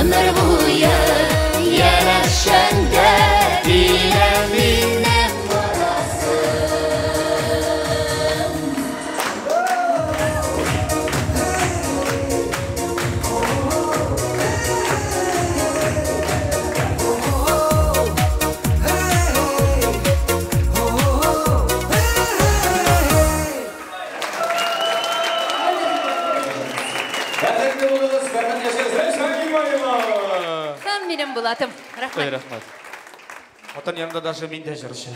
Ömür boyu yarashanda Dileminem Хан менен булатым. Рахмат. Рахмат. Отан yanında даже мен де жүрші.